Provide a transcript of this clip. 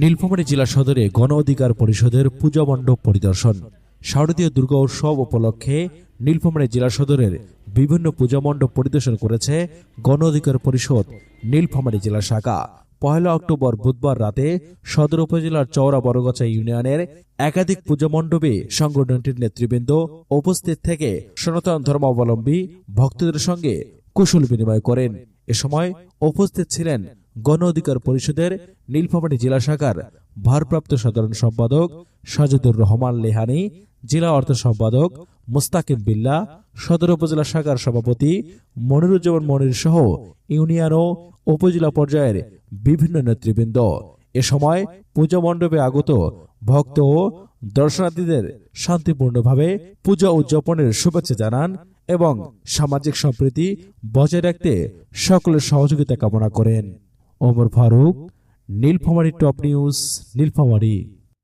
নীলফামারী জেলা সদরে গণ অধিকার পরিষদের পূজা মণ্ডপ পরিদর্শন। শারদীয় দুর্গা উৎসব উপলক্ষে নীলফামারী জেলা সদরের বিভিন্ন পূজা মণ্ডপ পরিদর্শন করেছে গণ অধিকার পরিষদ নীলফামারী জেলা শাখা। 1 অক্টোবর বুধবার রাতে সদর উপজেলার চওড়া বড়গাছা ইউনিয়নের একাধিক পূজা মণ্ডপে সংগঠনটির নেতৃবৃন্দ উপস্থিত থেকে সনাতন ধর্মাবলম্বী ভক্তদের সঙ্গে কুশল বিনিময় করেন। এ সময় উপস্থিত ছিলেন গণ অধিকার পরিষদের নীলফামারী জেলা শাখার ভারপ্রাপ্ত সাধারণ সম্পাদক সাজিদুর রহমান লেহানি, জেলা অর্থ সম্পাদক মুস্তাকিম বিল্লাহ, সদর উপজেলা শাখার সভাপতি মনিরুজ্জামান মনির সহ ইউনিয়ন ও উপজেলা পর্যায়ের বিভিন্ন নেতৃবৃন্দ। এ সময় পূজা মণ্ডপে আগত ভক্ত ও দর্শনার্থীদের শান্তিপূর্ণভাবে পূজা উদযাপনের শুভেচ্ছা জানান এবং সামাজিক সম্প্রীতি বজায় রাখতে সকলের সহযোগিতা কামনা করেন। Omar Faruk, Nilphamari top news, Nilphamari.